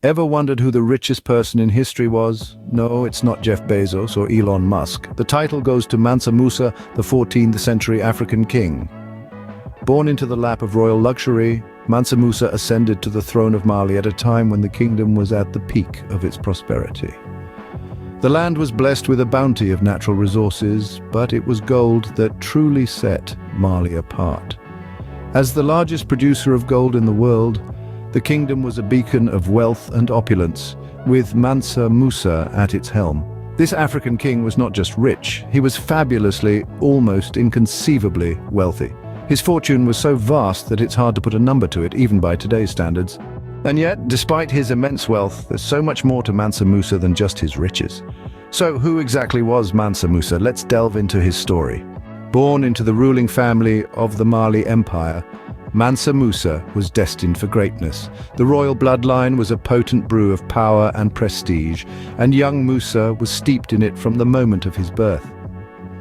Ever wondered who the richest person in history was? No, it's not Jeff Bezos or Elon Musk. The title goes to Mansa Musa, the 14th century African king. Born into the lap of royal luxury, Mansa Musa ascended to the throne of Mali at a time when the kingdom was at the peak of its prosperity. The land was blessed with a bounty of natural resources, but it was gold that truly set Mali apart. As the largest producer of gold in the world, the kingdom was a beacon of wealth and opulence, with Mansa Musa at its helm. This African king was not just rich, he was fabulously, almost inconceivably wealthy. His fortune was so vast that it's hard to put a number to it, even by today's standards. And yet, despite his immense wealth, there's so much more to Mansa Musa than just his riches. So who exactly was Mansa Musa? Let's delve into his story. Born into the ruling family of the Mali Empire, Mansa Musa was destined for greatness. The royal bloodline was a potent brew of power and prestige, and young Musa was steeped in it from the moment of his birth.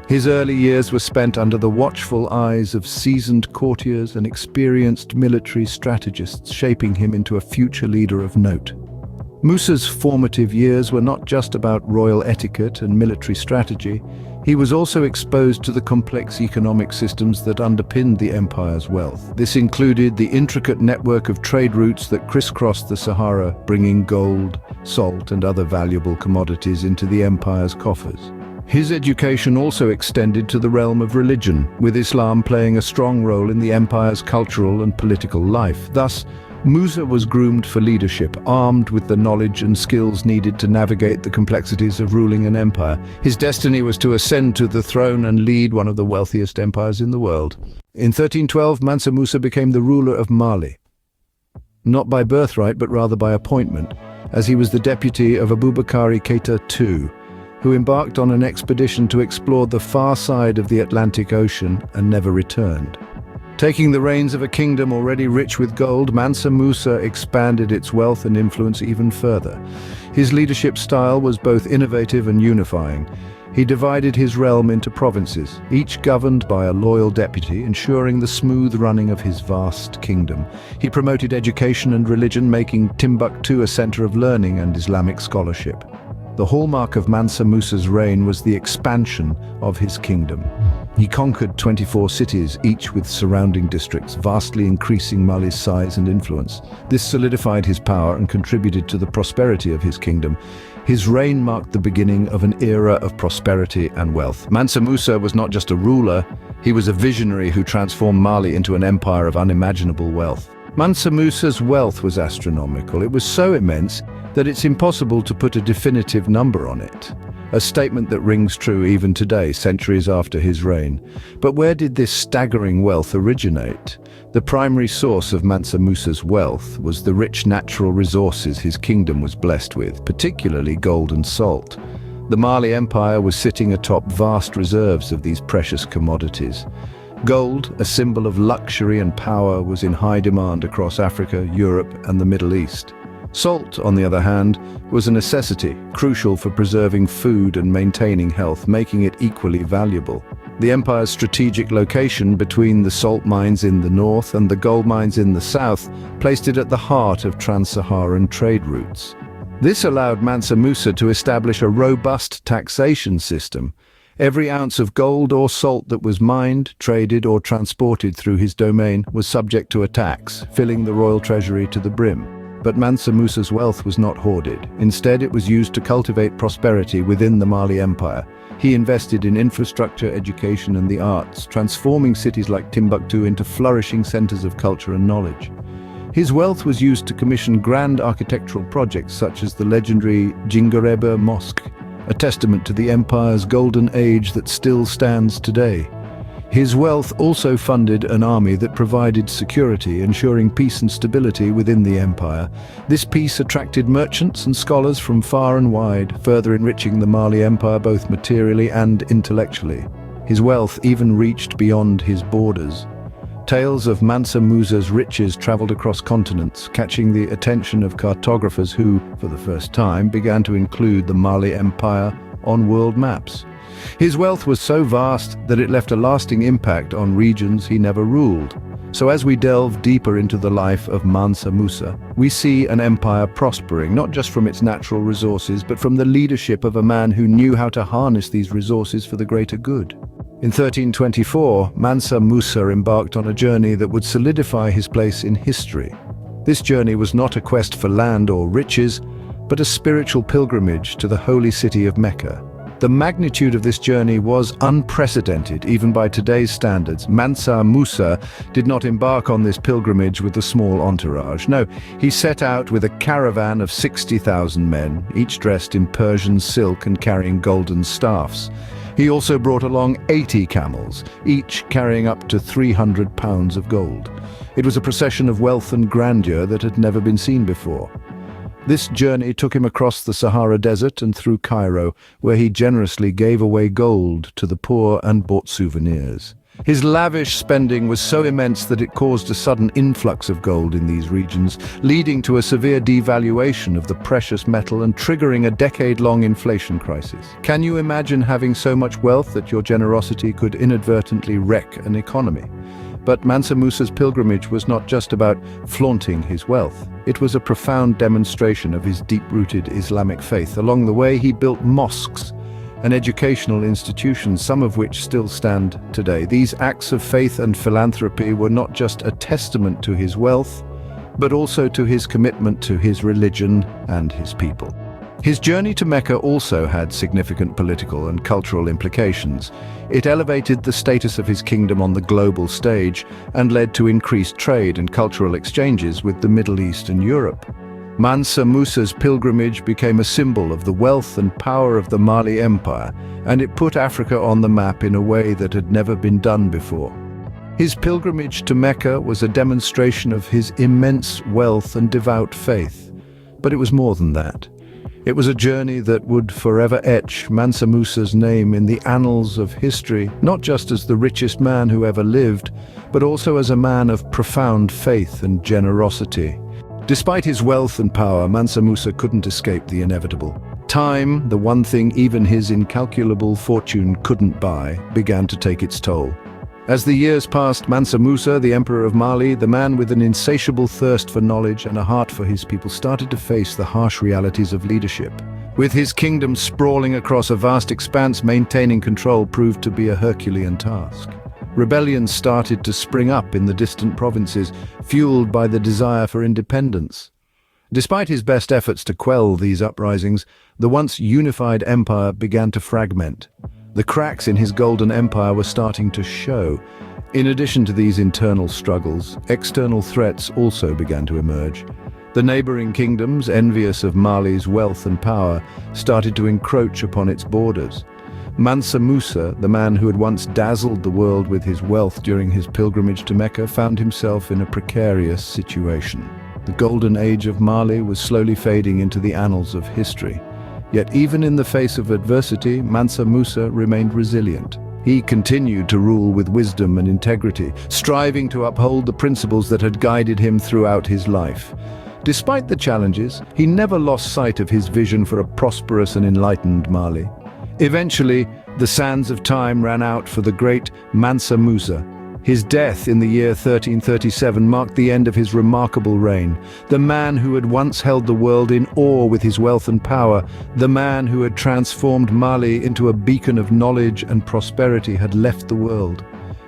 His early years were spent under the watchful eyes of seasoned courtiers and experienced military strategists, shaping him into a future leader of note. Musa's formative years were not just about royal etiquette and military strategy. He was also exposed to the complex economic systems that underpinned the empire's wealth. This included the intricate network of trade routes that crisscrossed the Sahara, bringing gold, salt, and other valuable commodities into the empire's coffers. His education also extended to the realm of religion, with Islam playing a strong role in the empire's cultural and political life. Thus, Musa was groomed for leadership, armed with the knowledge and skills needed to navigate the complexities of ruling an empire. His destiny was to ascend to the throne and lead one of the wealthiest empires in the world. In 1312, Mansa Musa became the ruler of Mali. Not by birthright, but rather by appointment, as he was the deputy of Abubakar Keita II, who embarked on an expedition to explore the far side of the Atlantic Ocean and never returned. Taking the reins of a kingdom already rich with gold, Mansa Musa expanded its wealth and influence even further. His leadership style was both innovative and unifying. He divided his realm into provinces, each governed by a loyal deputy, ensuring the smooth running of his vast kingdom. He promoted education and religion, making Timbuktu a center of learning and Islamic scholarship. The hallmark of Mansa Musa's reign was the expansion of his kingdom. He conquered 24 cities, each with surrounding districts, vastly increasing Mali's size and influence. This solidified his power and contributed to the prosperity of his kingdom. His reign marked the beginning of an era of prosperity and wealth. Mansa Musa was not just a ruler, he was a visionary who transformed Mali into an empire of unimaginable wealth. Mansa Musa's wealth was astronomical. It was so immense that it's impossible to put a definitive number on it. A statement that rings true even today, centuries after his reign. But where did this staggering wealth originate? The primary source of Mansa Musa's wealth was the rich natural resources his kingdom was blessed with, particularly gold and salt. The Mali Empire was sitting atop vast reserves of these precious commodities. Gold, a symbol of luxury and power, was in high demand across Africa, Europe, and the Middle East. Salt, on the other hand, was a necessity, crucial for preserving food and maintaining health, making it equally valuable. The empire's strategic location between the salt mines in the north and the gold mines in the south placed it at the heart of trans-Saharan trade routes. This allowed Mansa Musa to establish a robust taxation system. Every ounce of gold or salt that was mined, traded, or transported through his domain was subject to a tax, filling the royal treasury to the brim. But Mansa Musa's wealth was not hoarded. Instead, it was used to cultivate prosperity within the Mali Empire. He invested in infrastructure, education, and the arts, transforming cities like Timbuktu into flourishing centers of culture and knowledge. His wealth was used to commission grand architectural projects such as the legendary Djinguereber Mosque, a testament to the empire's golden age that still stands today. His wealth also funded an army that provided security, ensuring peace and stability within the empire. This peace attracted merchants and scholars from far and wide, further enriching the Mali Empire both materially and intellectually. His wealth even reached beyond his borders. Tales of Mansa Musa's riches traveled across continents, catching the attention of cartographers who, for the first time, began to include the Mali Empire on world maps. His wealth was so vast that it left a lasting impact on regions he never ruled. So as we delve deeper into the life of Mansa Musa, we see an empire prospering, not just from its natural resources, but from the leadership of a man who knew how to harness these resources for the greater good. In 1324, Mansa Musa embarked on a journey that would solidify his place in history. This journey was not a quest for land or riches, but a spiritual pilgrimage to the holy city of Mecca. The magnitude of this journey was unprecedented, even by today's standards. Mansa Musa did not embark on this pilgrimage with a small entourage. No, he set out with a caravan of 60,000 men, each dressed in Persian silk and carrying golden staffs. He also brought along 80 camels, each carrying up to 300 pounds of gold. It was a procession of wealth and grandeur that had never been seen before. This journey took him across the Sahara Desert and through Cairo, where he generously gave away gold to the poor and bought souvenirs. His lavish spending was so immense that it caused a sudden influx of gold in these regions, leading to a severe devaluation of the precious metal and triggering a decade-long inflation crisis. Can you imagine having so much wealth that your generosity could inadvertently wreck an economy? But Mansa Musa's pilgrimage was not just about flaunting his wealth. It was a profound demonstration of his deep-rooted Islamic faith. Along the way, he built mosques and educational institutions, some of which still stand today. These acts of faith and philanthropy were not just a testament to his wealth, but also to his commitment to his religion and his people. His journey to Mecca also had significant political and cultural implications. It elevated the status of his kingdom on the global stage and led to increased trade and cultural exchanges with the Middle East and Europe. Mansa Musa's pilgrimage became a symbol of the wealth and power of the Mali Empire, and it put Africa on the map in a way that had never been done before. His pilgrimage to Mecca was a demonstration of his immense wealth and devout faith. But it was more than that. It was a journey that would forever etch Mansa Musa's name in the annals of history, not just as the richest man who ever lived, but also as a man of profound faith and generosity. Despite his wealth and power, Mansa Musa couldn't escape the inevitable. Time, the one thing even his incalculable fortune couldn't buy, began to take its toll. As the years passed, Mansa Musa, the Emperor of Mali, the man with an insatiable thirst for knowledge and a heart for his people, started to face the harsh realities of leadership. With his kingdom sprawling across a vast expanse, maintaining control proved to be a Herculean task. Rebellions started to spring up in the distant provinces, fueled by the desire for independence. Despite his best efforts to quell these uprisings, the once unified empire began to fragment. The cracks in his golden empire were starting to show. In addition to these internal struggles, external threats also began to emerge. The neighboring kingdoms, envious of Mali's wealth and power, started to encroach upon its borders. Mansa Musa, the man who had once dazzled the world with his wealth during his pilgrimage to Mecca, found himself in a precarious situation. The golden age of Mali was slowly fading into the annals of history. Yet even in the face of adversity, Mansa Musa remained resilient. He continued to rule with wisdom and integrity, striving to uphold the principles that had guided him throughout his life. Despite the challenges, he never lost sight of his vision for a prosperous and enlightened Mali. Eventually, the sands of time ran out for the great Mansa Musa. His death in the year 1337 marked the end of his remarkable reign. The man who had once held the world in awe with his wealth and power, the man who had transformed Mali into a beacon of knowledge and prosperity, had left the world.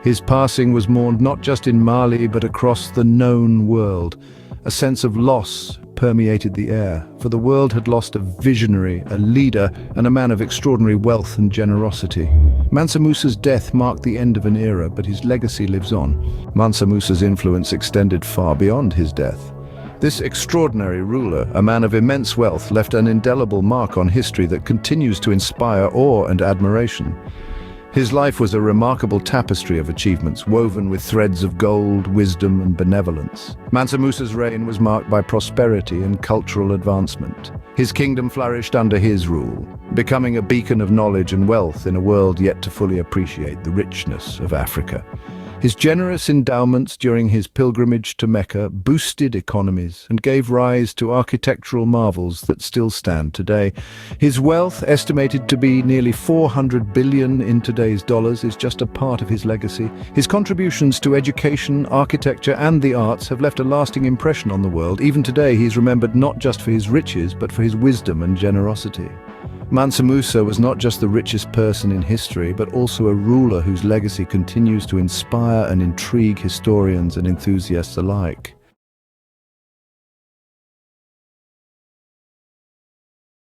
His passing was mourned not just in Mali but across the known world. A sense of loss permeated the air, for the world had lost a visionary, a leader, and a man of extraordinary wealth and generosity. Mansa Musa's death marked the end of an era, but his legacy lives on. Mansa Musa's influence extended far beyond his death. This extraordinary ruler, a man of immense wealth, left an indelible mark on history that continues to inspire awe and admiration. His life was a remarkable tapestry of achievements, woven with threads of gold, wisdom, and benevolence. Mansa Musa's reign was marked by prosperity and cultural advancement. His kingdom flourished under his rule, becoming a beacon of knowledge and wealth in a world yet to fully appreciate the richness of Africa. His generous endowments during his pilgrimage to Mecca boosted economies and gave rise to architectural marvels that still stand today. His wealth, estimated to be nearly 400 billion in today's dollars, is just a part of his legacy. His contributions to education, architecture, and the arts have left a lasting impression on the world. Even today, he's remembered not just for his riches, but for his wisdom and generosity. Mansa Musa was not just the richest person in history, but also a ruler whose legacy continues to inspire and intrigue historians and enthusiasts alike.